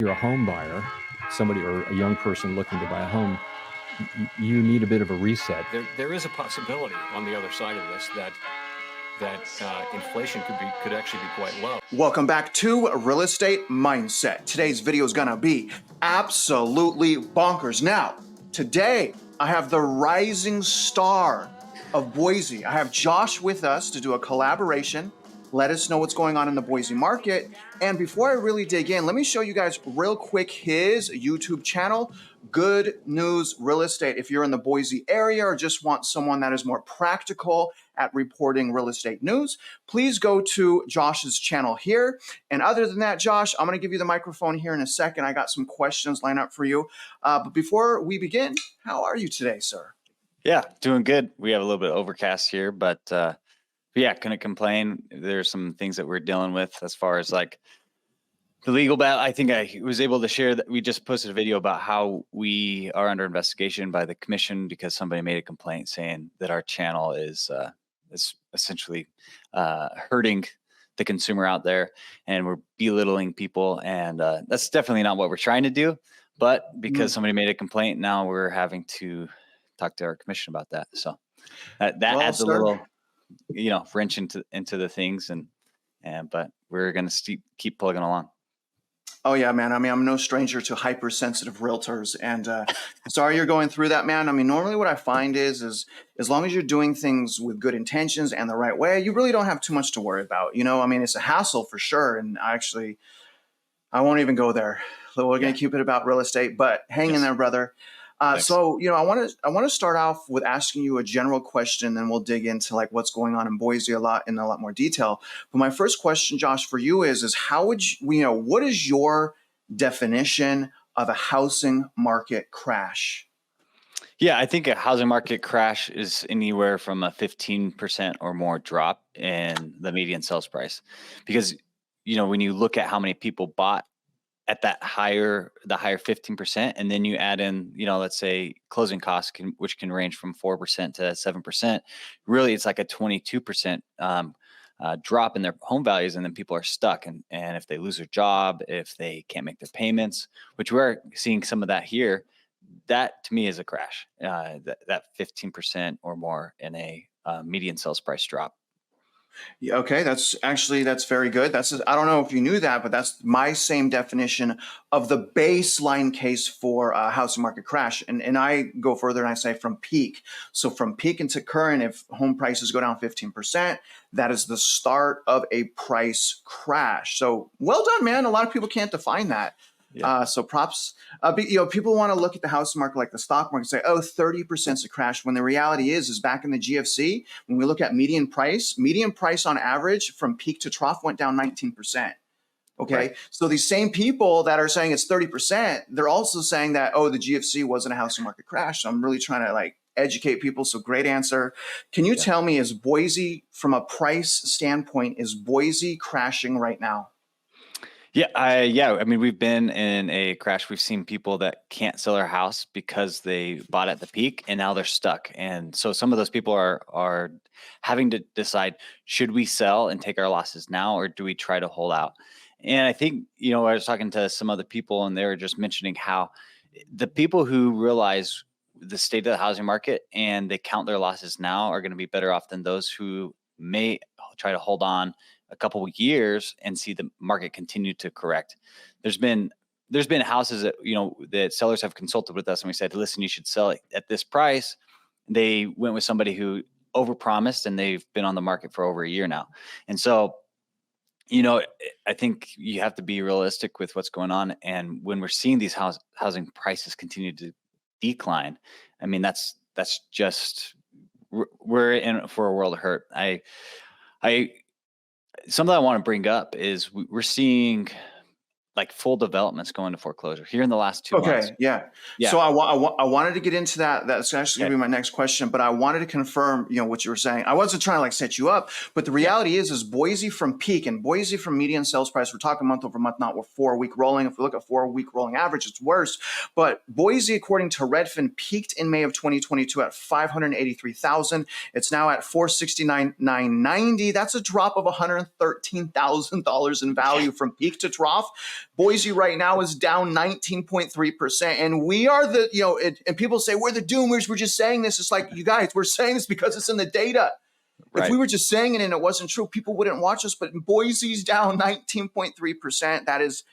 you're a home buyer, somebody or a young person looking to buy a home, you need a bit of a reset. There is a possibility on the other side of this that inflation could actually be quite low. Welcome back to Real Estate Mindset. Today's video is gonna be absolutely bonkers. Now, today I have the rising star of Boise. I have Josh with us to do a collaboration. Let us know what's going on in the Boise market. And before I really dig in, let me show you guys real quick his YouTube channel, Good News Real Estate. If you're in the Boise area or just want someone that is more practical at reporting real estate news, please go to Josh's channel here. And other than that, Josh, I'm gonna give you the microphone here in a second. I got some questions lined up for you. But before we begin, how are you today, sir? Yeah, doing good. We have a little bit of overcast here, but yeah, couldn't complain. There's some things that we're dealing with as far as like the legal battle. I think I was able to share that we just posted a video about how we are under investigation by the commission because somebody made a complaint saying that our channel is essentially hurting the consumer out there, and we're belittling people, and that's definitely not what we're trying to do. But because somebody made a complaint, now we're having to talk to our commission about that. So that adds a little, wrench into the things, but we're going to keep plugging along. Oh yeah, man. I mean, I'm no stranger to hypersensitive realtors, and sorry you're going through that, man. I mean, normally what I find is as long as you're doing things with good intentions and the right way, you really don't have too much to worry about. I mean, it's a hassle for sure, and I won't even go there. We're going to keep it about real estate, but hang in there, brother. So, I want to start off with asking you a general question, then we'll dig into like what's going on in Boise in a lot more detail. But my first question, Josh, for you is how would what is your definition of a housing market crash? Yeah, I think a housing market crash is anywhere from a 15% or more drop in the median sales price, because when you look at how many people bought at the higher 15%, and then you add in, let's say closing costs, which can range from 4% to 7%. Really, it's like a 22% drop in their home values, and then people are stuck. And if they lose their job, if they can't make their payments, which we're seeing some of that here, that to me is a crash. That 15% or more in a median sales price drop. Yeah, okay, that's very good. I don't know if you knew that, but that's my same definition of the baseline case for a housing market crash. And I go further and I say from peak. So from peak into current, if home prices go down 15%, that is the start of a price crash. So well done, man. A lot of people can't define that. Yeah. So props. People want to look at the housing market like the stock market and say, 30% is a crash, when the reality is back in the GFC, when we look at median price on average from peak to trough went down 19%. Okay. Right. So these same people that are saying it's 30%, they're also saying that, the GFC wasn't a housing market crash. So I'm really trying to educate people. So great answer. Can you tell me, is Boise, from a price standpoint, is Boise crashing right now? Yeah. I mean, we've been in a crash. We've seen people that can't sell their house because they bought at the peak and now they're stuck. And so some of those people are having to decide, should we sell and take our losses now, or do we try to hold out? And I think, I was talking to some other people, and they were just mentioning how the people who realize the state of the housing market and they count their losses now are going to be better off than those who may try to hold on a couple of years and see the market continue to correct. There's been houses that, that sellers have consulted with us, and we said, listen, you should sell it at this price. They went with somebody who overpromised, and they've been on the market for over a year now. And so, I think you have to be realistic with what's going on. And when we're seeing these housing prices continue to decline, I mean, that's just, we're in for a world of hurt. Something I want to bring up is we're seeing like full developments going to foreclosure here in the last 2 months. Yeah. So I wanted to get into that. That's actually going to be my next question, but I wanted to confirm, what you were saying. I wasn't trying to set you up, but the reality is Boise from peak and Boise from median sales price. We're talking month over month, not 4-week rolling. If we look at 4-week rolling average, it's worse. But Boise, according to Redfin, peaked in May of 2022 at 583,000. It's now at 469,990. That's a drop of $113,000 in value from peak to trough. Boise right now is down 19.3%. And we are and people say we're the doomers. We're just saying this. It's like, you guys, we're saying this because it's in the data. Right. If we were just saying it and it wasn't true, people wouldn't watch us. But Boise's down 19.3%. That is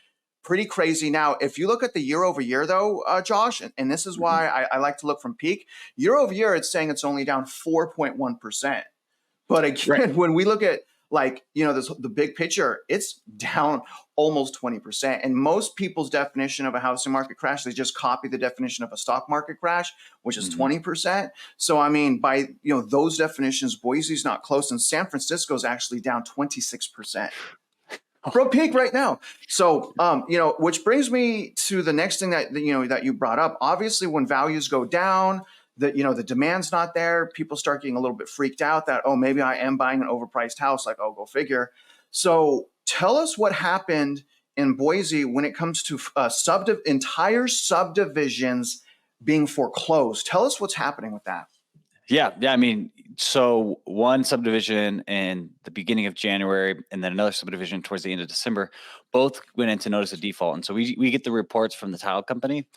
pretty crazy. Now, if you look at the year over year, though, Josh, and this is why I like to look from peak, year over year, it's saying it's only down 4.1%. But again, when we look at the big picture, it's down almost 20%. And most people's definition of a housing market crash, they just copy the definition of a stock market crash, which is 20%. So, I mean, by those definitions, Boise's not close, and San Francisco's actually down 26%. From peak right now. So, which brings me to the next thing that you brought up. Obviously, when values go down, the demand's not there. People start getting a little bit freaked out that, oh, maybe I am buying an overpriced house. Like, oh, go figure. So tell us what happened in Boise when it comes to entire subdivisions being foreclosed. Tell us what's happening with that. Yeah. I mean, so one subdivision in the beginning of January and then another subdivision towards the end of December, both went into notice of default. And so we get the reports from the title company.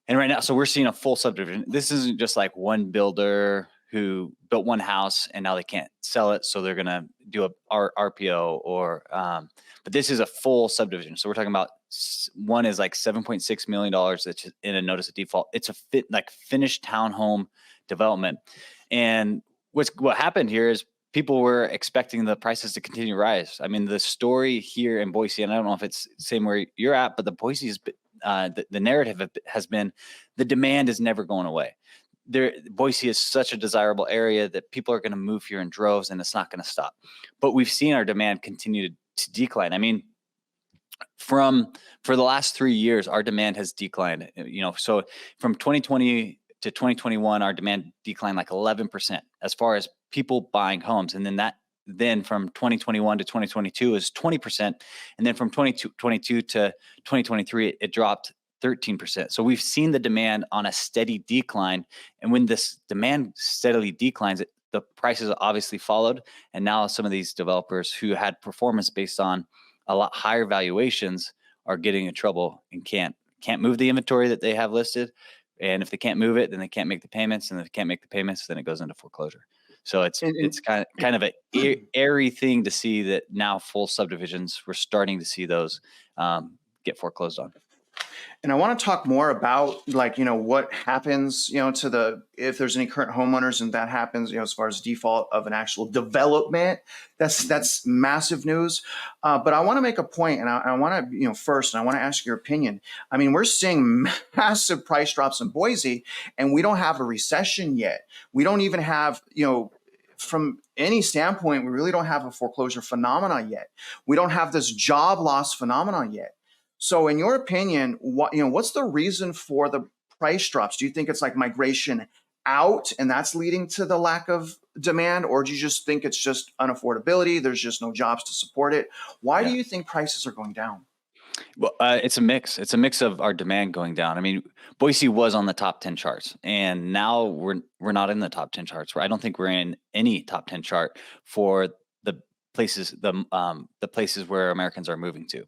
And right now, so we're seeing a full subdivision. This isn't just like one builder who built one house and now they can't sell it, so they're going to do a RPO but this is a full subdivision. So we're talking about one is like $7.6 million that's in a notice of default. It's a finished townhome development. And what happened here is people were expecting the prices to continue to rise. I mean, the story here in Boise, and I don't know if it's the same where you're at, but Boise is the narrative has been the demand is never going away. Boise is such a desirable area that people are going to move here in droves, and it's not going to stop. But we've seen our demand continue to decline. I mean, for the last 3 years, our demand has declined. So from 2020 to 2021, our demand declined like 11% as far as people buying homes, and then from 2021 to 2022 is 20%. And then from 2022 to 2023, it dropped 13%. So we've seen the demand on a steady decline. And when this demand steadily declines, the prices obviously followed. And now some of these developers who had performance based on a lot higher valuations are getting in trouble and can't move the inventory that they have listed. And if they can't move it, then they can't make the payments. And if they can't make the payments, then it goes into foreclosure. So it's kind of a airy thing to see that now full subdivisions, we're starting to see those get foreclosed on. And I want to talk more about what happens, if there's any current homeowners and that happens, as far as default of an actual development, that's massive news. But I want to make a point, and I want to, first, and I want to ask your opinion. I mean, we're seeing massive price drops in Boise, and we don't have a recession yet. We don't even have, from any standpoint, we really don't have a foreclosure phenomenon yet. We don't have this job loss phenomenon yet. So in your opinion, what's the reason for the price drops? Do you think it's like migration out and that's leading to the lack of demand? Or do you just think it's just unaffordability? There's just no jobs to support it. Why do you think prices are going down? Well, it's a mix. It's a mix of our demand going down. I mean, Boise was on the top 10 charts, and now we're not in the top 10 charts. I don't think we're in any top 10 chart for the places where Americans are moving to.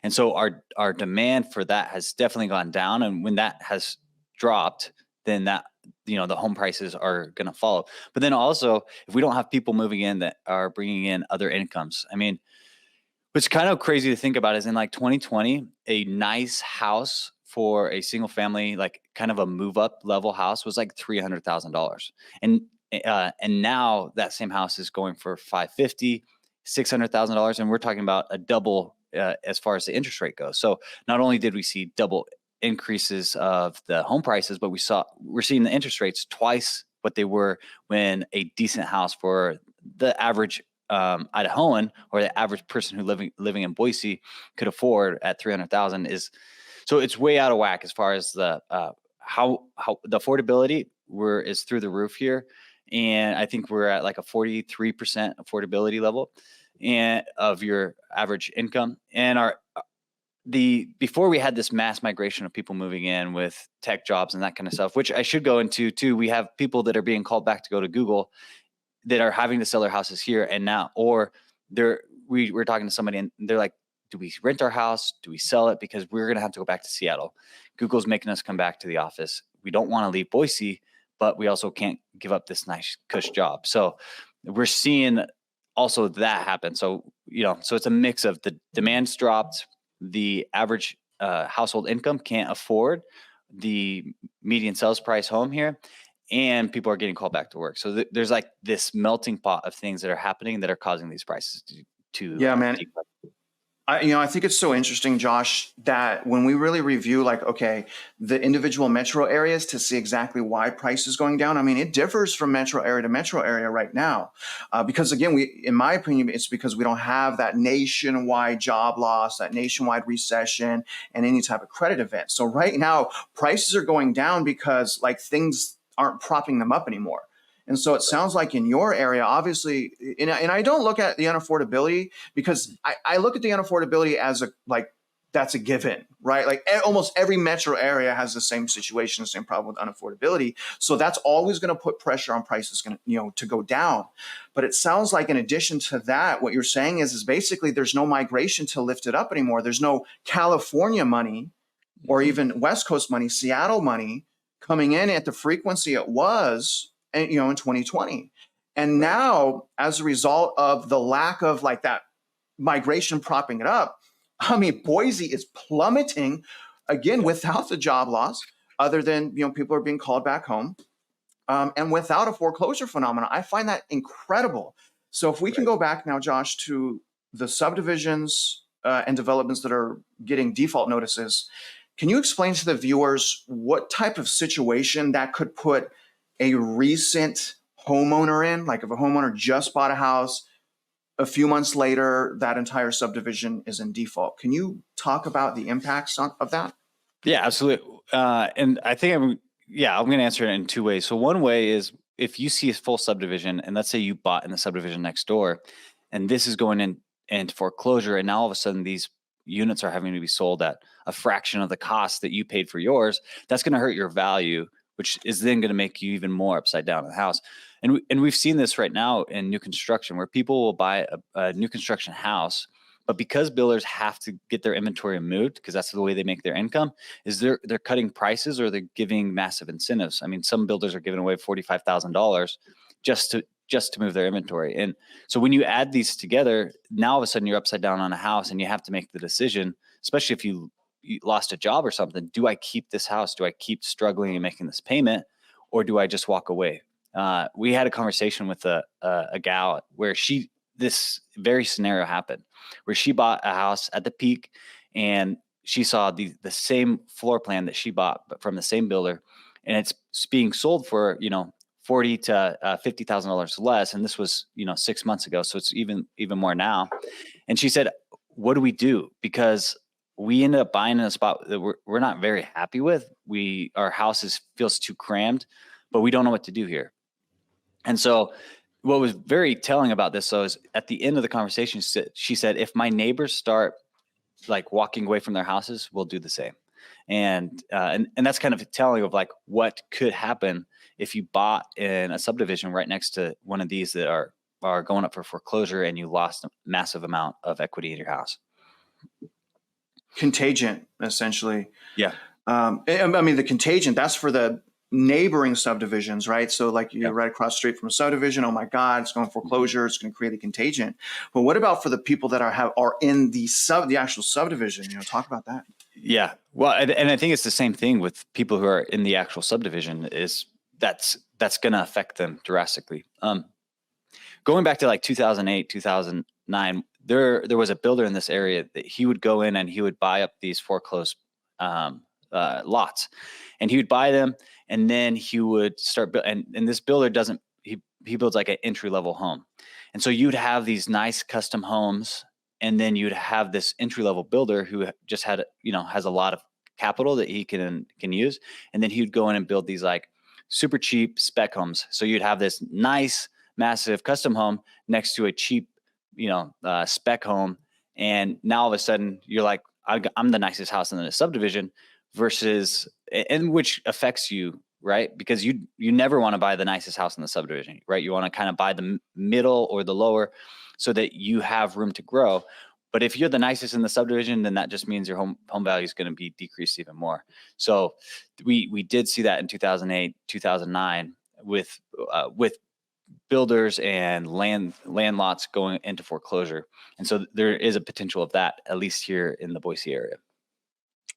And so our demand for that has definitely gone down. And when that has dropped, then that, the home prices are going to follow. But then also, if we don't have people moving in that are bringing in other incomes, I mean, what's kind of crazy to think about is in like 2020, a nice house for a single family, like kind of a move up level house was like $300,000. And now that same house is going for $550,000, $600,000, and we're talking about a double as far as the interest rate goes. So not only did we see double increases of the home prices, but we're seeing the interest rates twice what they were when a decent house for the average Idahoan or the average person who living in Boise could afford at $300,000 is. So it's way out of whack as far as the how the affordability is through the roof here. And I think we're at like a 43% affordability level and of your average income. And before we had this mass migration of people moving in with tech jobs and that kind of stuff, which I should go into too. We have people that are being called back to go to Google that are having to sell their houses here and now, or we're talking to somebody and they're like, do we rent our house? Do we sell it? Because we're going to have to go back to Seattle. Google's making us come back to the office. We don't want to leave Boise, but we also can't give up this nice cush job. So we're seeing also that happen. So, so it's a mix of the demand's dropped, the average household income can't afford the median sales price home here, and people are getting called back to work. So there's like this melting pot of things that are happening that are causing these prices to Yeah, man. decline. I think it's so interesting, Josh, that when we really review the individual metro areas to see exactly why price is going down, I mean, it differs from metro area to metro area right now. Because again, in my opinion, it's because we don't have that nationwide job loss, that nationwide recession, and any type of credit event. So right now, prices are going down because things aren't propping them up anymore. And so it sounds like in your area, obviously, and I don't look at the unaffordability because I look at the unaffordability as that's a given, right? Like almost every metro area has the same situation, the same problem with unaffordability. So that's always going to put pressure on prices to go down. But it sounds like in addition to that, what you're saying is basically there's no migration to lift it up anymore. There's no California money or even West Coast money, Seattle money coming in at the frequency it was in 2020. And now, as a result of the lack of that migration propping it up, I mean, Boise is plummeting again without the job loss, other than, people are being called back home, and without a foreclosure phenomenon. I find that incredible. So if we can go back now, Josh, to the subdivisions and developments that are getting default notices, can you explain to the viewers what type of situation that could put a recent homeowner in? Like if a homeowner just bought a house, a few months later, that entire subdivision is in default. Can you talk about the impacts of that? Yeah, absolutely. And I think I'm going to answer it in two ways. So one way is if you see a full subdivision, and let's say you bought in the subdivision next door, and this is going into foreclosure, and now all of a sudden these units are having to be sold at a fraction of the cost that you paid for yours, that's going to hurt your value, which is then going to make you even more upside down in the house. And we've seen this right now in new construction where people will buy a new construction house, but because builders have to get their inventory moved, because that's the way they make their income, is they're cutting prices or they're giving massive incentives. I mean, some builders are giving away $45,000 just to move their inventory. And so when you add these together, now all of a sudden you're upside down on a house and you have to make the decision, especially if you lost a job or something. Do I keep this house? Do I keep struggling and making this payment, or do I just walk away? We had a conversation with a gal where this very scenario happened, where she bought a house at the peak and she saw the same floor plan that she bought, but from the same builder, and it's being sold for $40,000 to $50,000 less, and this was 6 months ago, so it's even more now. And she said, "What do we do?" Because we ended up buying in a spot that we're not very happy with. Our house feels too crammed, but we don't know what to do here. And so what was very telling about this, though, is at the end of the conversation, she said, if my neighbors start walking away from their houses, we'll do the same. And that's kind of telling of what could happen if you bought in a subdivision right next to one of these that are going up for foreclosure and you lost a massive amount of equity in your house. Contagion, essentially. Yeah. I mean, the contagion, that's for the neighboring subdivisions, right? So you're right across the street from a subdivision. Oh my God, it's going foreclosure. It's going to create a contagion. But what about for the people that are in the actual subdivision? Talk about that. Yeah. Well, and I think it's the same thing with people who are in the actual subdivision. Is that's going to affect them drastically. Going back to 2008, 2009, there was a builder in this area that he would go in and he would buy up these foreclosed lots, and he would buy them, and then he would start and this builder he builds an entry level home, and so you'd have these nice custom homes, and then you'd have this entry level builder who just had has a lot of capital that he can use, and then he would go in and build these super cheap spec homes. So you'd have this nice massive custom home next to a cheap spec home, and now all of a sudden you're I'm the nicest house in the subdivision, versus, and which affects you, right? Because you never want to buy the nicest house in the subdivision, right? You want to kind of buy the middle or the lower so that you have room to grow. But if you're the nicest in the subdivision, then that just means your home value is going to be decreased even more. So we did see that in 2008, 2009 with builders and land lots going into foreclosure. And so there is a potential of that, at least here in the Boise area.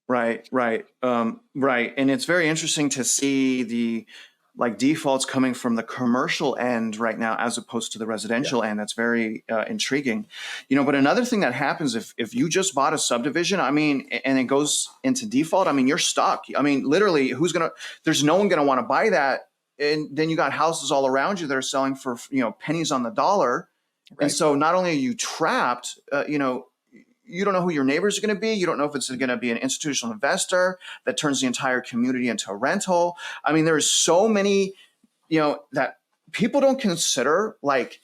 Right. Right. And it's very interesting to see the defaults coming from the commercial end right now, as opposed to the residential end. That's very intriguing. But another thing that happens if you just bought a subdivision, I mean, and it goes into default, I mean, you're stuck. I mean, literally, there's no one going to want to buy that. And then you got houses all around you that are selling for, pennies on the dollar. Right. And so not only are you trapped, you don't know who your neighbors are going to be. You don't know if it's going to be an institutional investor that turns the entire community into a rental. I mean, there's so many, that people don't consider. Like,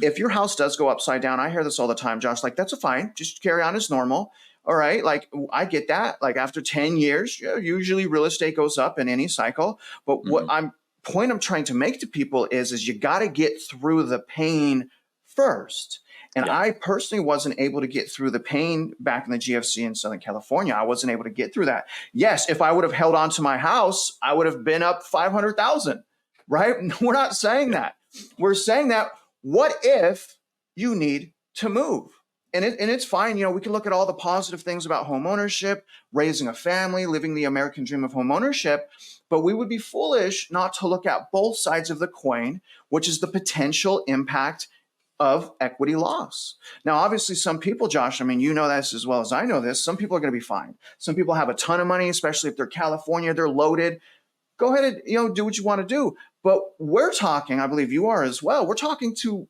if your house does go upside down, I hear this all the time, Josh, like, that's fine. Just carry on as normal. All right. Like, I get that. Like, after 10 years, usually real estate goes up in any cycle. But what I'm trying to make to people is you got to get through the pain first. And I personally wasn't able to get through the pain back in the GFC in Southern California. I wasn't able to get through that. Yes, if I would have held on to my house, I would have been up 500,000, right? We're not saying that. We're saying that, what if you need to move? And it's fine. We can look at all the positive things about home ownership, raising a family, living the American dream of home ownership. But we would be foolish not to look at both sides of the coin, which is the potential impact of equity loss. Now, obviously, some people, Josh, I mean, you know this as well as I know this, some people are going to be fine. Some people have a ton of money, especially if they're California, they're loaded. Go ahead and, do what you want to do. But we're talking, I believe you are as well, we're talking to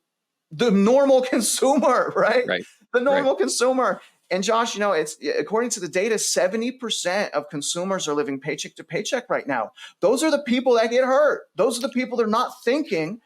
the normal consumer, right? The normal consumer. And Josh, it's, according to the data, 70% of consumers are living paycheck to paycheck right now. Those are the people that get hurt. Those are the people that are not thinking,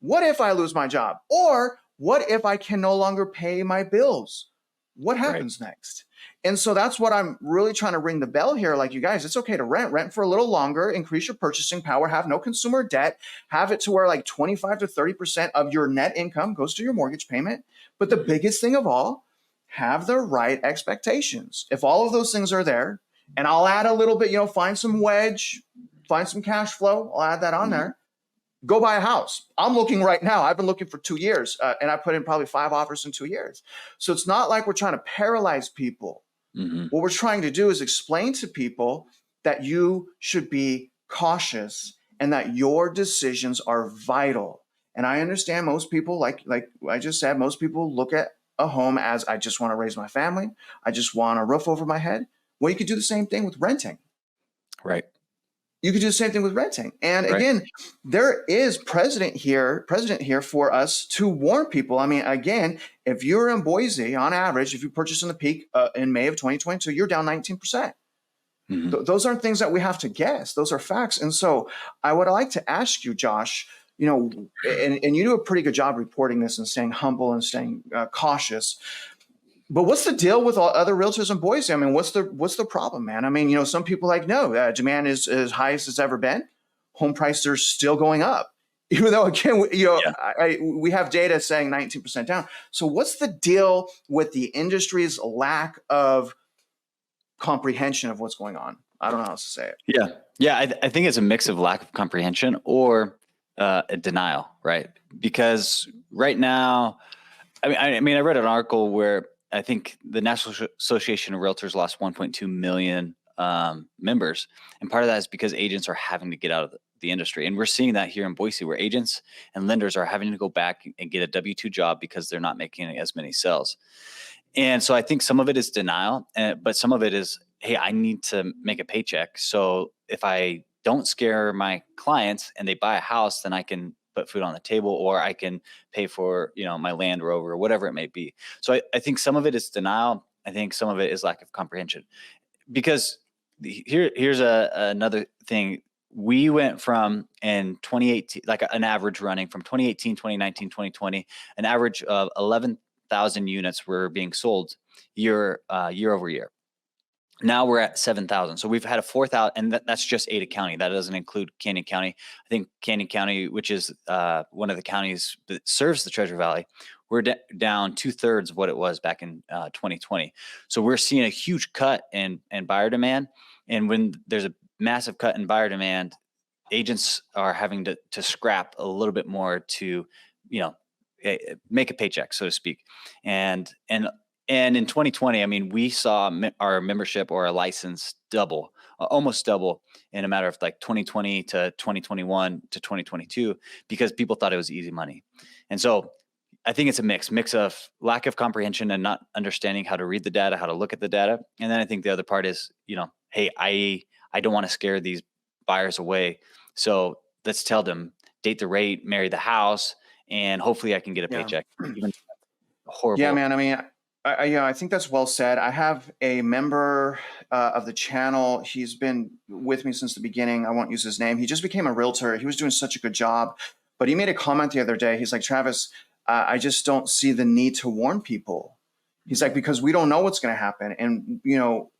what if I lose my job? Or what if I can no longer pay my bills? What happens next? And so that's what I'm really trying to ring the bell here. Like, you guys, it's okay to rent for a little longer, increase your purchasing power, have no consumer debt, have it to where like 25 to 30% of your net income goes to your mortgage payment. But the biggest thing of all, have the right expectations. If all of those things are there, and I'll add a little bit, find some wedge, find some cash flow, I'll add that on there. Go buy a house. I'm looking right now. I've been looking for 2 years, and I put in probably 5 offers in 2 years. So it's not like we're trying to paralyze people. What we're trying to do is explain to people that you should be cautious and that your decisions are vital. And I understand most people, like I just said, most people look at a home as, I just want to raise my family. I just want a roof over my head. Well, you could do the same thing with renting. Right. You could do the same thing with renting. And again, there is precedent here for us to warn people. I mean, again, if you're in Boise, on average, if you purchase in the peak in May of 2022, you're down 19%. Those aren't things that we have to guess. Those are facts. And so I would like to ask you, Josh, and you do a pretty good job reporting this and staying humble and staying cautious. But what's the deal with all other realtors in Boise? I mean, what's the problem, man? I mean, some people no, demand is as high as it's ever been. Home prices are still going up, even though, again, we have data saying 19% down. So what's the deal with the industry's lack of comprehension of what's going on? I don't know how else to say it. Yeah. I think it's a mix of lack of comprehension or a denial, right? Because right now, I mean, I read an article where I think the National Association of Realtors lost 1.2 million members. And part of that is because agents are having to get out of the industry. And we're seeing that here in Boise, where agents and lenders are having to go back and get a W-2 job because they're not making as many sales. And so I think some of it is denial, but some of it is, hey, I need to make a paycheck. So if I don't scare my clients and they buy a house, then I can put food on the table, or I can pay for, my Land Rover or whatever it may be. So I think some of it is denial. I think some of it is lack of comprehension, because here's another thing. We went from in 2018, like an average running from 2018, 2019, 2020, an average of 11,000 units were being sold year over year. Now we're at 7,000. So we've had a 4,000, and that's just Ada County. That doesn't include Canyon County. I think Canyon County, which is one of the counties that serves the Treasure Valley, we're down 2/3 of what it was back in 2020. So we're seeing a huge cut in buyer demand. And when there's a massive cut in buyer demand, agents are having to scrap a little bit more to, make a paycheck, so to speak. And in 2020, I mean, we saw our membership or our license double, almost double in a matter of like 2020 to 2021 to 2022, because people thought it was easy money. And so I think it's a mix of lack of comprehension and not understanding how to read the data, how to look at the data. And then I think the other part is, hey, I don't want to scare these buyers away. So let's tell them, date the rate, marry the house, and hopefully I can get a paycheck. Even horrible. Yeah, man. I mean, I think that's well said. I have a member of the channel. He's been with me since the beginning. I won't use his name. He just became a realtor. He was doing such a good job, but he made a comment the other day. He's like, Travis, I just don't see the need to warn people. He's like, because we don't know what's going to happen. And,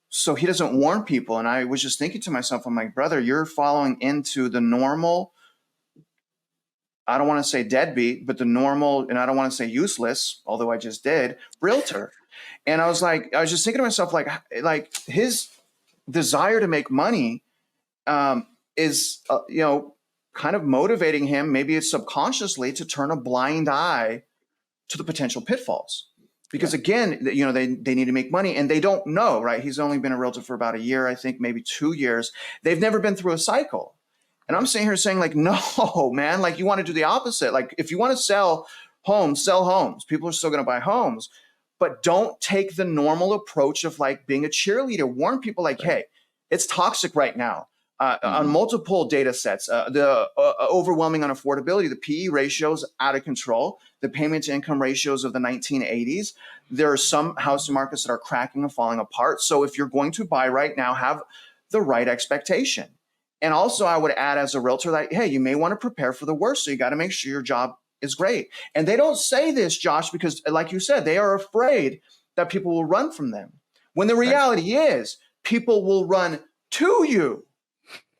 so he doesn't warn people. And I was just thinking to myself, I'm like, brother, you're following into the normal, I don't want to say deadbeat, but the normal, and I don't want to say useless, although I just did, realtor. And I was just thinking to myself, like his desire to make money is, kind of motivating him. Maybe it's subconsciously to turn a blind eye to the potential pitfalls. Because again, they need to make money and they don't know, right? He's only been a realtor for about a year, I think, maybe 2 years. They've never been through a cycle. And I'm sitting here saying like, no, man, like you want to do the opposite. Like if you want to sell homes, sell homes. People are still going to buy homes, but don't take the normal approach of like being a cheerleader. Warn people like, hey, it's toxic right now. On multiple data sets, the overwhelming unaffordability, the PE ratios out of control, the payment to income ratios of the 1980s. There are some housing markets that are cracking and falling apart. So if you're going to buy right now, have the right expectation. And also I would add as a realtor that, hey, you may want to prepare for the worst. So you got to make sure your job is great. And they don't say this, Josh, because like you said, they are afraid that people will run from them. When the reality is people will run to you.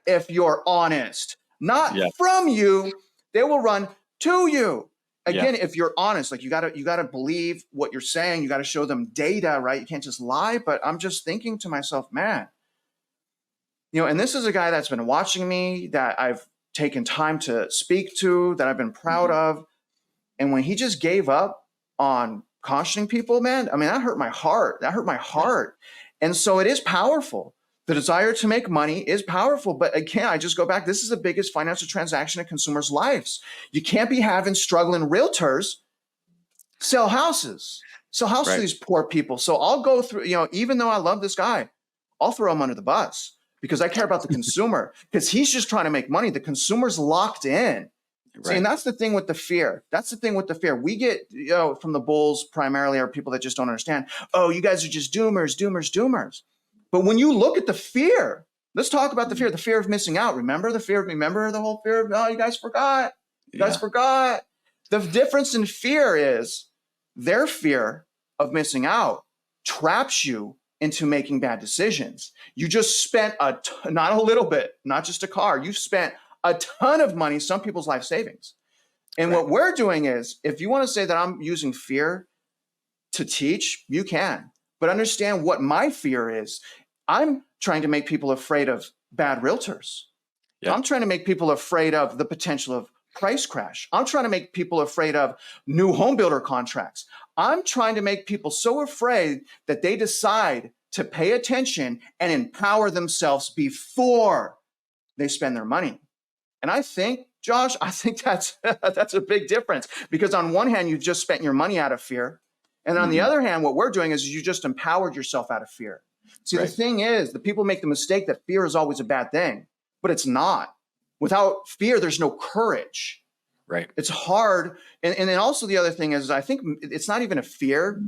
If you're honest, not from you, they will run to you. Again, if you're honest, like you gotta believe what you're saying. You gotta show them data, right? You can't just lie. But I'm just thinking to myself, man, and this is a guy that's been watching me, that I've taken time to speak to, that I've been proud of. And when he just gave up on cautioning people, man, I mean, that hurt my heart. And so it is powerful. The desire to make money is powerful. But again, I just go back. This is the biggest financial transaction in consumers' lives. You can't be having struggling realtors sell houses to these poor people. So I'll go through, even though I love this guy, I'll throw him under the bus because I care about the consumer, because he's just trying to make money. The consumer's locked in. Right. See, and that's the thing with the fear. We get, from the bulls primarily are people that just don't understand. Oh, you guys are just doomers. But when you look at the fear, let's talk about the fear of missing out. Remember the whole fear of, oh, you guys forgot. The difference in fear is their fear of missing out traps you into making bad decisions. You just spent not a little bit, not just a car. You spent a ton of money, some people's life savings. And what we're doing is, if you want to say that I'm using fear to teach, you can. But understand what my fear is. I'm trying to make people afraid of bad realtors. I'm trying to make people afraid of the potential of price crash. I'm trying to make people afraid of new home builder contracts. I'm trying to make people so afraid that they decide to pay attention and empower themselves before they spend their money. And I think, Josh, that's a big difference, because on one hand, you've just spent your money out of fear. And on the other hand, what we're doing is you just empowered yourself out of fear. See, the thing is, the people make the mistake that fear is always a bad thing, but it's not. Without fear, there's no courage. Right. It's hard. And then also the other thing is, I think it's not even a fear.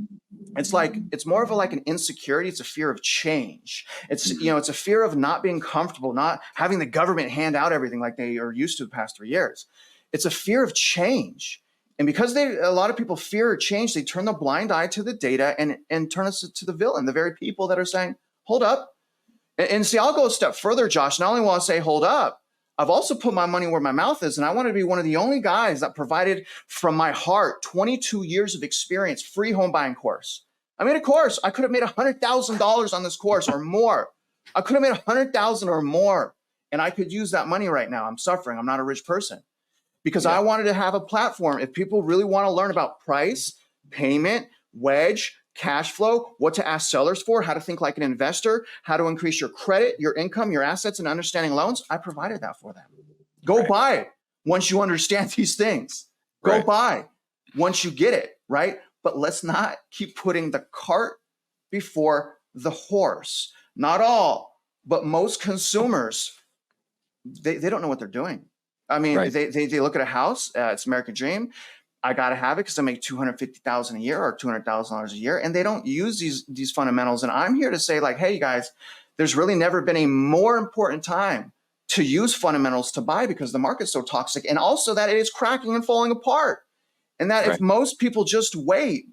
It's more of an insecurity. It's a fear of change. It's a fear of not being comfortable, not having the government hand out everything like they are used to the past 3 years. It's a fear of change. And because a lot of people fear change, they turn the blind eye to the data and turn us to the villain, the very people that are saying, hold up. And see, I'll go a step further, Josh. Not only will I say, hold up, I've also put my money where my mouth is, and I want to be one of the only guys that provided from my heart 22 years of experience, free home buying course. I made a course. I could have made $100,000 on this course or more. I could have made $100,000 or more, and I could use that money right now. I'm suffering. I'm not a rich person because I wanted to have a platform. If people really want to learn about price, payment, wedge, cash flow, what to ask sellers for, how to think like an investor, how to increase your credit, your income, your assets, and understanding loans, I provided that for them. Go buy once you understand these things. Go buy once you get it, right? But let's not keep putting the cart before the horse. Not all, but most consumers, they don't know what they're doing. I mean, they look at a house, it's American Dream. I got to have it because I make $250,000 a year or $200,000 a year, and they don't use these fundamentals. And I'm here to say, like, hey, guys, there's really never been a more important time to use fundamentals to buy because the market's so toxic, and also that it is cracking and falling apart. And that if most people just wait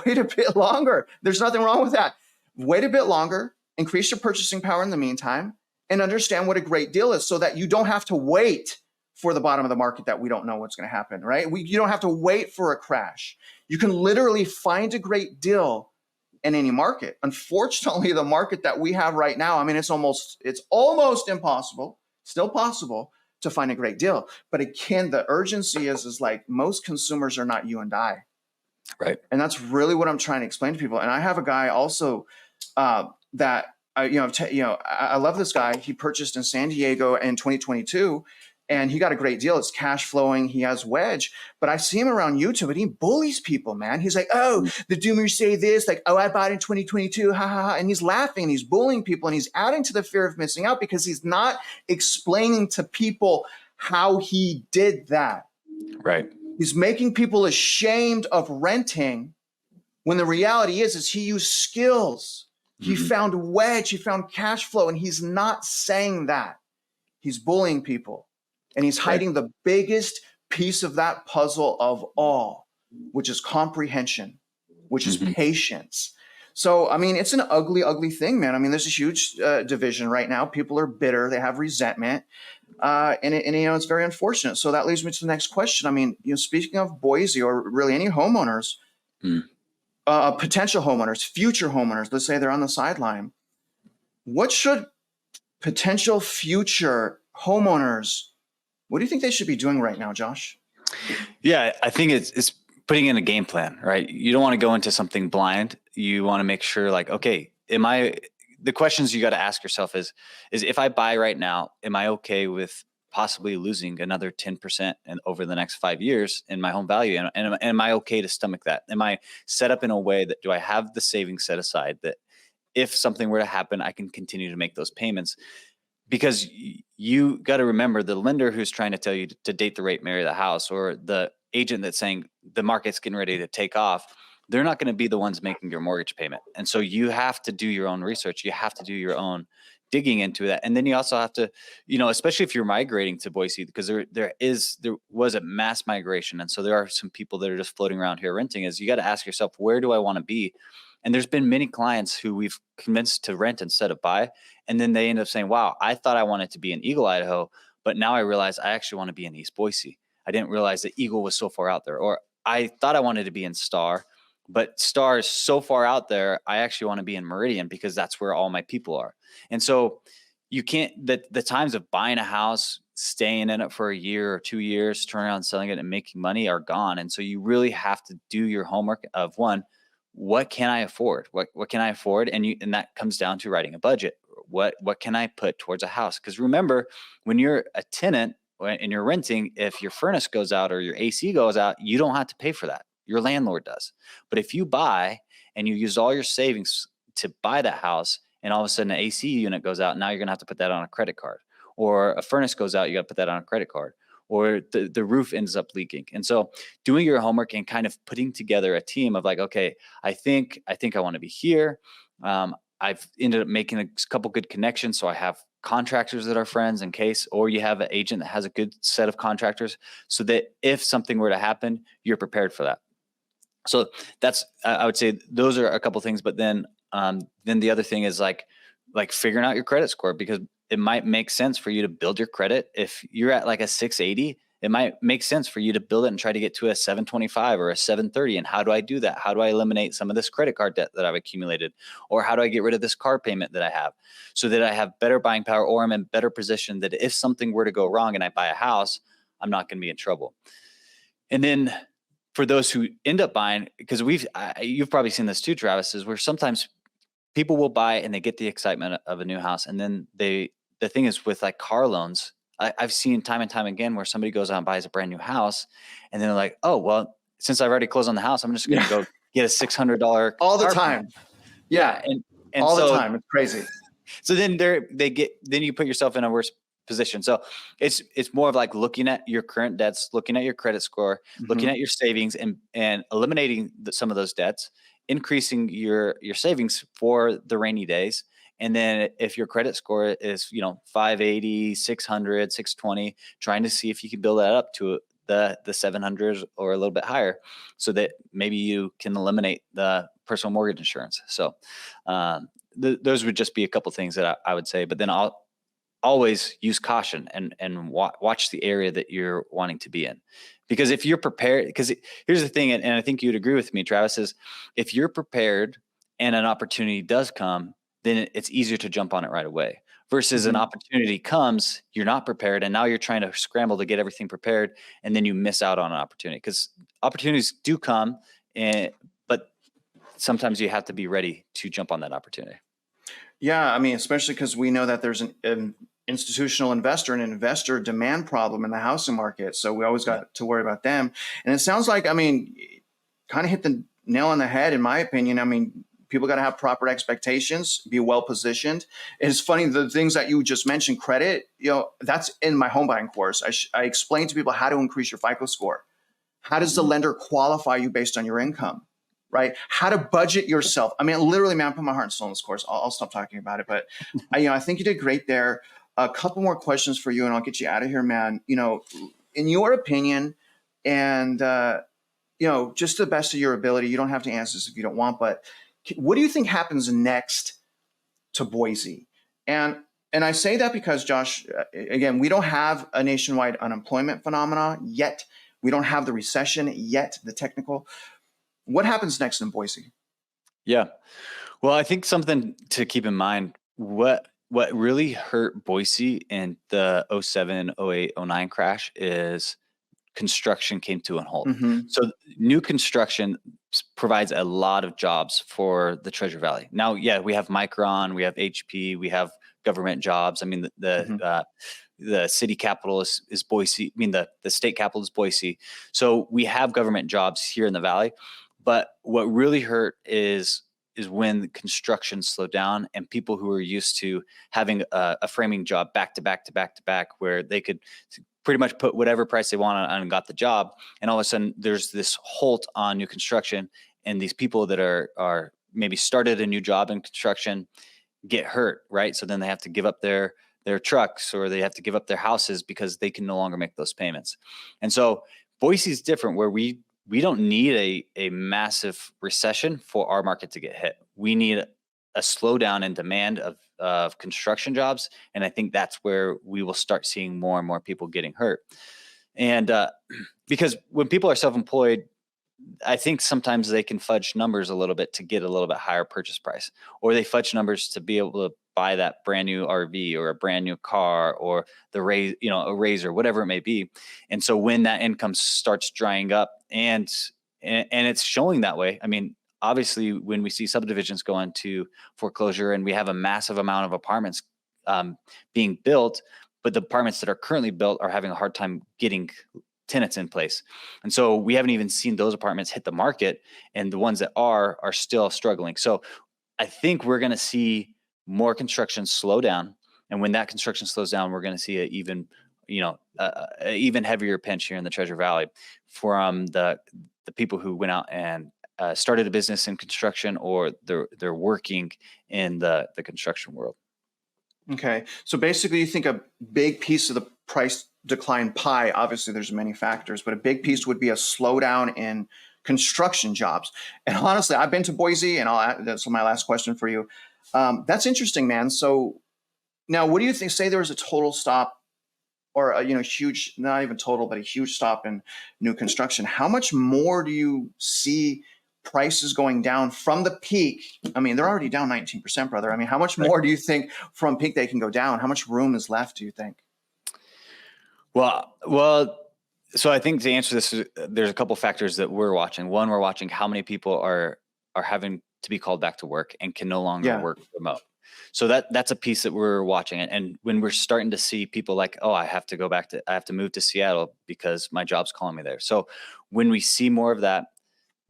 a bit longer, there's nothing wrong with that. Wait a bit longer, increase your purchasing power in the meantime, and understand what a great deal is so that you don't have to wait for the bottom of the market that we don't know what's going to happen, right? You don't have to wait for a crash. You can literally find a great deal in any market. Unfortunately, the market that we have right now, I mean, it's almost impossible, still possible to find a great deal. But again, the urgency is like most consumers are not you and I. Right. And that's really what I'm trying to explain to people. And I have a guy also that I love this guy. He purchased in San Diego in 2022. And he got a great deal. It's cash flowing. He has wedge. But I see him around YouTube and he bullies people, man. He's like, oh, the doomers say this, like, oh, I bought in 2022, ha, ha, ha. And he's laughing and he's bullying people and he's adding to the fear of missing out because he's not explaining to people how he did that. Right. He's making people ashamed of renting when the reality is he used skills. He found wedge, he found cash flow, and he's not saying that. He's bullying people. And he's hiding the biggest piece of that puzzle of all, which is comprehension, which is patience. So, I mean, it's an ugly, ugly thing, man. I mean, there's a huge division right now. People are bitter. They have resentment. And it's very unfortunate. So that leads me to the next question. I mean, speaking of Boise or really any homeowners, potential homeowners, future homeowners, let's say they're on the sideline. What should potential future homeowners, what do you think they should be doing right now, Josh? Yeah, I think it's putting in a game plan, right? You don't want to go into something blind. You want to make sure like, okay, the questions you got to ask yourself is if I buy right now, am I okay with possibly losing another 10% over the next 5 years in my home value? And am I okay to stomach that? Am I set up in a way that do I have the savings set aside that if something were to happen, I can continue to make those payments? Because you got to remember the lender who's trying to tell you to date the rate, marry the house, or the agent that's saying the market's getting ready to take off, they're not going to be the ones making your mortgage payment. And so you have to do your own research. You have to do your own digging into that. And then you also have to, especially if you're migrating to Boise, because there was a mass migration. And so there are some people that are just floating around here renting, is you got to ask yourself, where do I want to be? And there's been many clients who we've convinced to rent instead of buy. And then they end up saying, wow, I thought I wanted to be in Eagle, Idaho, but now I realize I actually want to be in East Boise. I didn't realize that Eagle was so far out there. Or I thought I wanted to be in Star, but Star is so far out there, I actually want to be in Meridian because that's where all my people are. And so you can't, the times of buying a house, staying in it for a year or 2 years, turning around, selling it and making money are gone. And so you really have to do your homework of one, what can I afford? What can I afford? And that comes down to writing a budget. What can I put towards a house? Because remember, when you're a tenant and you're renting, if your furnace goes out or your AC goes out, you don't have to pay for that. Your landlord does. But if you buy and you use all your savings to buy that house, and all of a sudden an AC unit goes out, now you're going to have to put that on a credit card. Or a furnace goes out, you got to put that on a credit card. Or the roof ends up leaking. And so doing your homework and kind of putting together a team of like, okay, I think I want to be here. I've ended up making a couple good connections. So I have contractors that are friends in case, or you have an agent that has a good set of contractors so that if something were to happen, you're prepared for that. So that's, I would say those are a couple things, but then the other thing is like figuring out your credit score, because it might make sense for you to build your credit. If you're at like a 680, it might make sense for you to build it and try to get to a 725 or a 730. And how do I do that? How do I eliminate some of this credit card debt that I've accumulated? Or how do I get rid of this car payment that I have so that I have better buying power, or I'm in better position that if something were to go wrong and I buy a house, I'm not going to be in trouble. And then for those who end up buying, because you've probably seen this too, Travis, is where sometimes people will buy and they get the excitement of a new house. And then the thing is with like car loans, I've seen time and time again where somebody goes out and buys a brand new house and then they're like, oh, well, since I've already closed on the house, I'm just going to go get a $600 All the car time. payment. Yeah. And all so, the time. It's crazy. So then then you put yourself in a worse position. So it's more of like looking at your current debts, looking at your credit score, looking at your savings and eliminating some of those debts, increasing your savings for the rainy days. And then if your credit score is, 580, 600, 620, trying to see if you can build that up to the 700s or a little bit higher so that maybe you can eliminate the personal mortgage insurance. So those would just be a couple things that I would say, but then I'll always use caution and watch the area that you're wanting to be in. Because if you're prepared, because here's the thing, and I think you'd agree with me, Travis, is if you're prepared and an opportunity does come, then it's easier to jump on it right away. Versus an opportunity comes, you're not prepared, and now you're trying to scramble to get everything prepared, and then you miss out on an opportunity. Because opportunities do come, but sometimes you have to be ready to jump on that opportunity. Yeah, I mean, especially because we know that there's an institutional investor and an investor demand problem in the housing market. So we always got to worry about them. And it sounds like, I mean, kind of hit the nail on the head, in my opinion. I mean, people got to have proper expectations, be well positioned. It's funny, the things that you just mentioned, credit, that's in my home buying course. I explain to people how to increase your FICO score. How does the lender qualify you based on your income? Right? How to budget yourself. I mean, literally, man, I put my heart and soul in this course. I'll stop talking about it. But I think you did great there. A couple more questions for you, and I'll get you out of here, man. In your opinion, and just the best of your ability, you don't have to answer this if you don't want, but what do you think happens next to Boise? And I say that because, Josh, again, we don't have a nationwide unemployment phenomena yet. We don't have the recession yet, the technical. What happens next in Boise? Yeah. Well, I think something to keep in mind, what really hurt Boise in the 07, 08, 09 crash is construction came to a halt. So new construction provides a lot of jobs for the Treasure Valley. Now, yeah, we have Micron, we have HP, we have government jobs. I mean, the city capital is Boise. I mean, the state capital is Boise. So we have government jobs here in the Valley. But what really hurt is when the construction slowed down and people who were used to having a framing job back to back to back to back, where they could pretty much put whatever price they want on and got the job. And all of a sudden there's this halt on new construction, and these people that are maybe started a new job in construction get hurt, right? So then they have to give up their trucks, or they have to give up their houses because they can no longer make those payments. And so Boise is different, where we don't need a massive recession for our market to get hit. We need a slowdown in demand of construction jobs. And I think that's where we will start seeing more and more people getting hurt. And because when people are self-employed, I think sometimes they can fudge numbers a little bit to get a little bit higher purchase price, or they fudge numbers to be able to buy that brand new RV or a brand new car or a razor, whatever it may be. And so when that income starts drying up, and it's showing that way. I mean, obviously, when we see subdivisions go into foreclosure and we have a massive amount of apartments being built, but the apartments that are currently built are having a hard time getting tenants in place. And so we haven't even seen those apartments hit the market, and the ones that are still struggling. So I think we're going to see more construction slow down. And when that construction slows down, we're going to see an even heavier pinch here in the Treasure Valley from the people who went out and started a business in construction, or they're working in the construction world. Okay. So basically, you think a big piece of the price decline pie, obviously there's many factors, but a big piece would be a slowdown in construction jobs. And honestly, I've been to Boise, and that's my last question for you. That's interesting, man. So Now, what do you think? Say there was a total stop, or a, huge, not even total, but a huge stop in new construction. How much more do you see prices going down from the peak? I mean, they're already down 19%, brother. I mean, how much Right. more do you think from peak they can go down? How much room is left, do you think? Well, so I think to answer this, there's a couple factors that we're watching. One, we're watching how many people are having to be called back to work and can no longer Yeah. work remote. So that's a piece that we're watching. And when we're starting to see people like, oh, I have to move to Seattle because my job's calling me there. So when we see more of that,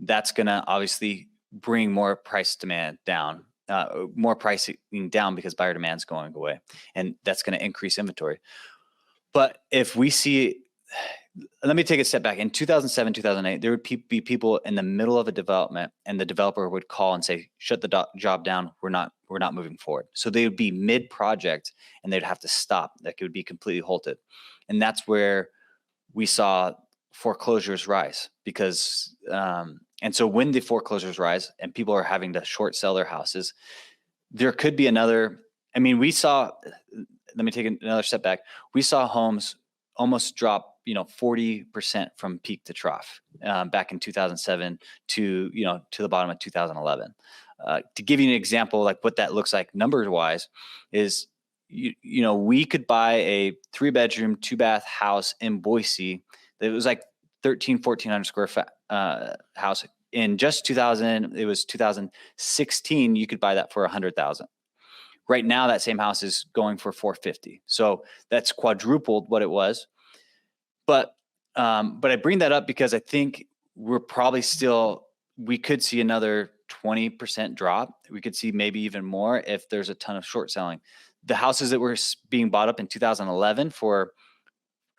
that's going to obviously bring more price demand down, more pricing down because buyer demand's going away, and that's going to increase inventory. But if we see, let me take a step back. In 2007, 2008, there would be people in the middle of a development, and the developer would call and say, "Shut the job down. We're not moving forward." So they would be mid-project, and they'd have to stop. Like it would be completely halted, and that's where we saw foreclosures rise because, and so when the foreclosures rise and people are having to short sell their houses, there could be another. I mean, we saw. Let me take another step back. We saw homes almost drop, 40% from peak to trough back in 2007 to the bottom of 2011. To give you an example, like what that looks like numbers wise, is we could buy a 3-bedroom, 2-bath house in Boise that was like 1,400 square foot house in just 2000. It was 2016. You could buy that for 100,000. Right now, that same house is going for 450. So that's quadrupled what it was. But I bring that up because I think we're probably we could see another 20% drop. We could see maybe even more if there's a ton of short selling. The houses that were being bought up in 2011 for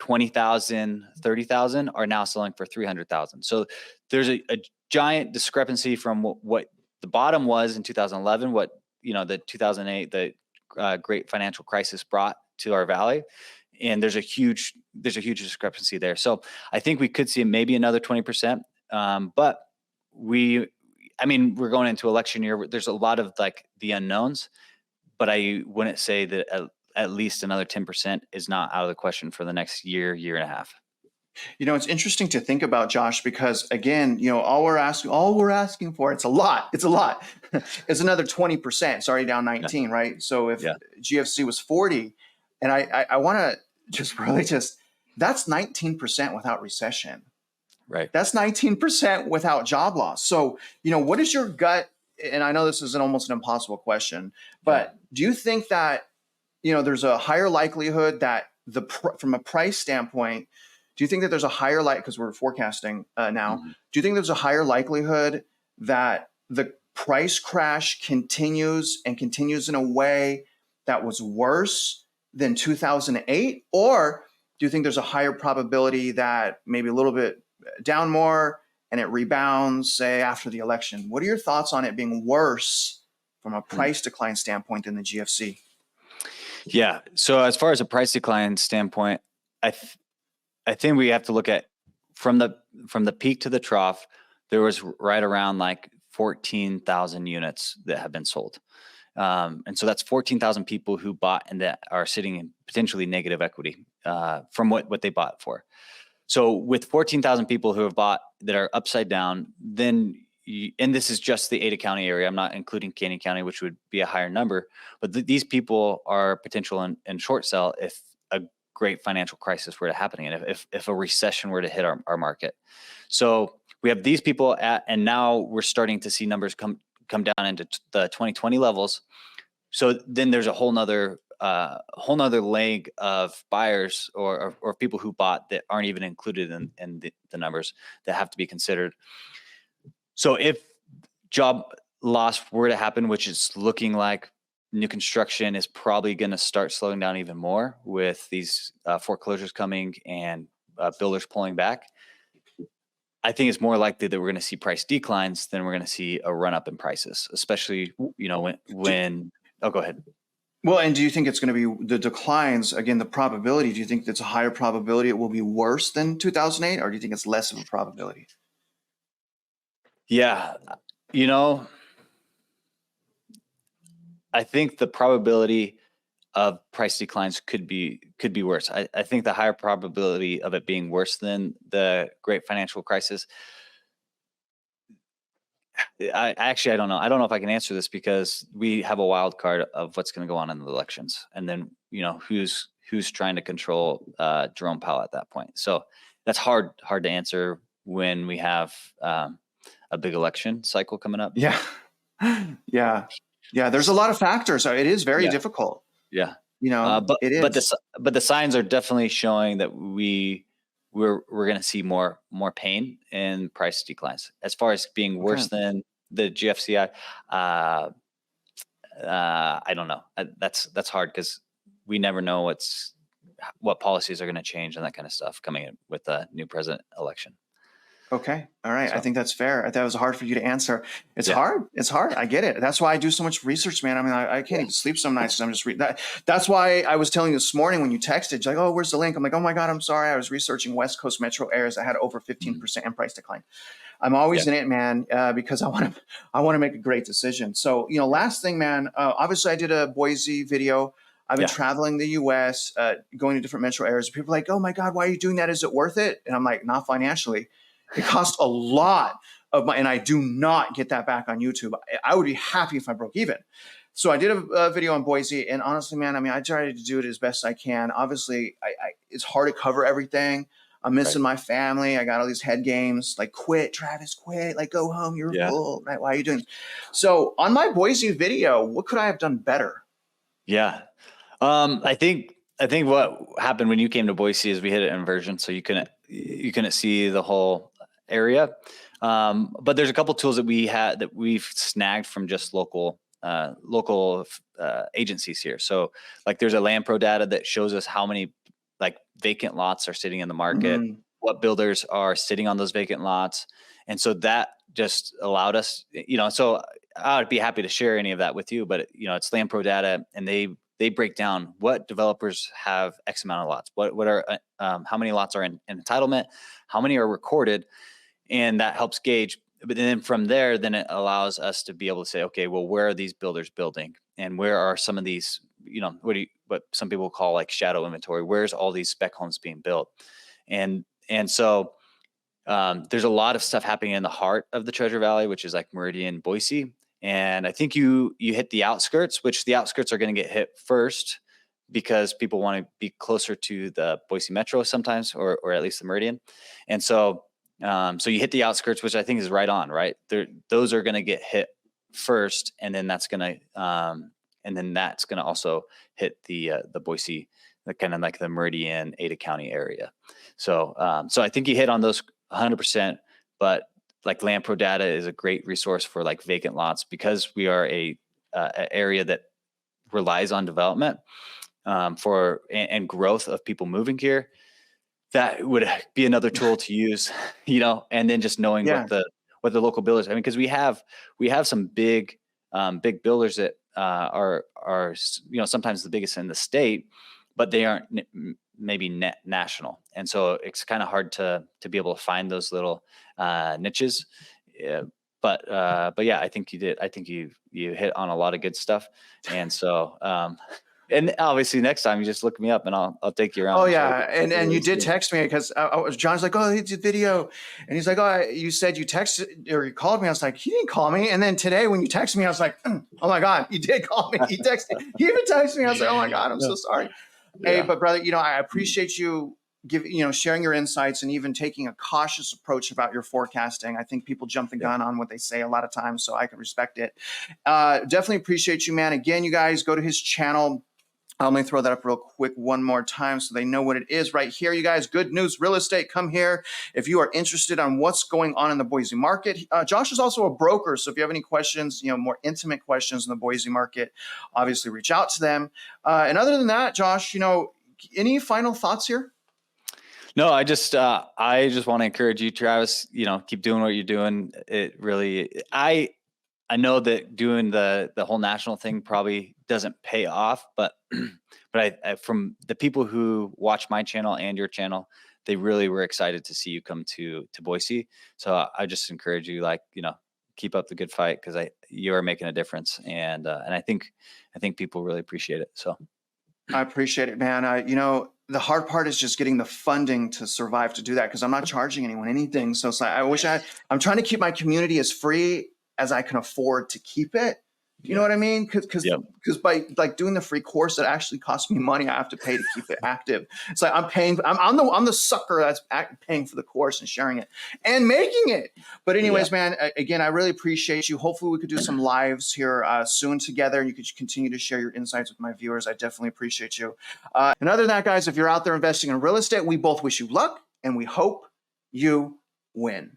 20,000, 30,000 are now selling for 300,000. So there's a giant discrepancy from what the bottom was in 2011, what the 2008, the great financial crisis brought to our valley, and there's a huge discrepancy there. So I think we could see maybe another 20%, but we're going into election year. There's a lot of like the unknowns, but I wouldn't say that at least another 10% is not out of the question for the next year and a half. It's interesting to think about, Josh, because again, all we're asking for, it's a lot, is another 20%. It's already down 19, right? So if GFC was 40, and I want to that's 19% without recession. Right. That's 19% without job loss. So, what is your gut? And I know this is almost an impossible question, but do you think that, there's a higher likelihood that from a price standpoint, do you think that there's a higher because we're forecasting now, do you think there's a higher likelihood that the price crash continues in a way that was worse than 2008? Or do you think there's a higher probability that maybe a little bit down more and it rebounds, say, after the election? What are your thoughts on it being worse from a price decline standpoint than the GFC? Yeah. So as far as a price decline standpoint, I think we have to look at from the peak to the trough, there was right around like 14,000 units that have been sold. And so that's 14,000 people who bought and that are sitting in potentially negative equity from what they bought for. So with 14,000 people who have bought that are upside down, then and this is just the Ada County area. I'm not including Canyon County, which would be a higher number. But these people are potential in short sell if a great financial crisis were to happen, and if a recession were to hit our market. So we have these people and now we're starting to see numbers come down into the 2020 levels. So then there's a whole nother leg of buyers or people who bought that aren't even included in the numbers that have to be considered. So if job loss were to happen, which is looking like new construction is probably going to start slowing down even more with these foreclosures coming and builders pulling back, I think it's more likely that we're going to see price declines than we're going to see a run up in prices, especially, when oh, go ahead. Well, and do you think it's going to be the declines, again, the probability, do you think it's a higher probability it will be worse than 2008, or do you think it's less of a probability? Yeah. I think the probability of price declines could be worse. I think the higher probability of it being worse than the great financial crisis. I don't know. I don't know if I can answer this because we have a wild card of what's going to go on in the elections, and then who's trying to control Jerome Powell at that point. So that's hard to answer when we have a big election cycle coming up. Yeah. Yeah. Yeah. There's a lot of factors. It is very Yeah. difficult. Yeah. It is. But the signs are definitely showing that we're going to see more pain in price declines. As far as being worse than the GFCI, I don't know. That's hard because we never know what policies are going to change and that kind of stuff coming in with the new president election. Okay. All right. I think that's fair. That was hard for you to answer. It's Yeah. hard. It's hard. I get it. That's why I do so much research, man. I mean, I can't even sleep some nights because I'm just reading that. That's why I was telling you this morning when you texted, you're like, oh, where's the link? I'm like, oh my God, I'm sorry. I was researching West Coast metro areas that had over 15% in price decline. I'm always in it, man, because I want to make a great decision. So, last thing, man, obviously I did a Boise video. I've been traveling the U.S., going to different metro areas. People are like, oh my God, why are you doing that? Is it worth it? And I'm like, not financially. It costs a lot of money, and I do not get that back on YouTube. I would be happy if I broke even. So I did a video on Boise, and honestly, man, I mean, I tried to do it as best I can. Obviously, it's hard to cover everything. I'm missing my family. I got all these head games, like quit, Travis, quit, like go home, you're a fool, right? Why are you doing this? So on my Boise video, what could I have done better? Yeah. I think what happened when you came to Boise is we hit an inversion, so you couldn't see the whole area. But there's a couple tools that we've snagged from just local agencies here. So like there's a Land Pro data that shows us how many like vacant lots are sitting in the market, what builders are sitting on those vacant lots. And so that just allowed us, so I would be happy to share any of that with you, but it's Land Pro data, and they break down what developers have X amount of lots, what are how many lots are in entitlement, how many are recorded, and that helps gauge. But then from there, then it allows us to be able to say, okay, well, where are these builders building, and where are some of these, what some people call like shadow inventory? Where's all these spec homes being built? And so there's a lot of stuff happening in the heart of the Treasure Valley, which is like Meridian, Boise. And I think you hit the outskirts, which the outskirts are going to get hit first because people want to be closer to the Boise Metro sometimes, or at least the Meridian. And so you hit the outskirts, which I think is right on, right? Those are going to get hit first, and then that's going to also hit the Boise, kind of like the Meridian, Ada County area. So I think you hit on those 100%, but like Land Pro data is a great resource for like vacant lots because we are a area that relies on development and growth of people moving here. That would be another tool to use, and then just knowing what the local builders. I mean, because we have some big builders that are sometimes the biggest in the state, but they aren't maybe national, and so it's kind of hard to be able to find those little niches. But yeah, I think you did. I think you hit on a lot of good stuff, and so and obviously next time you just look me up and I'll take you around. Oh yeah, and you did text me because John's like, oh, he did video, and he's like, oh, you said you texted or you called me. I was like, he didn't call me. And then today when you texted me, I was like, oh my God, you did call me. He texted. He even texted me. I was like, oh my God, I'm so sorry. Yeah. Hey, but brother, I appreciate you sharing your insights and even taking a cautious approach about your forecasting. I think people jump the gun on what they say a lot of times, so I can respect it. Definitely appreciate you, man. Again, you guys go to his channel. Let me throw that up real quick one more time so they know what it is right here. You guys, Good News Real Estate, come here. If you are interested on what's going on in the Boise market, Josh is also a broker. So if you have any questions, more intimate questions in the Boise market, obviously reach out to them. And other than that, Josh, any final thoughts here? No, I just want to encourage you, Travis, keep doing what you're doing. It really, I know that doing the whole national thing probably doesn't pay off, but I from the people who watch my channel and your channel, they really were excited to see you come to Boise. So I just encourage you, keep up the good fight because you are making a difference, and I think people really appreciate it. So I appreciate it, man. You know, the hard part is just getting the funding to survive to do that, because I'm not charging anyone anything. So it's like, I'm trying to keep my community as free as I can afford to keep it. You know what I mean? Because Yep. by like doing the free course, it actually costs me money. I have to pay to keep it active. It's like I'm the sucker that's paying for the course and sharing it and making it. But anyways, man, again, I really appreciate you. Hopefully we could do some lives here soon together, and you could continue to share your insights with my viewers. I definitely appreciate you. And other than that, guys, if you're out there investing in real estate, we both wish you luck, and we hope you win.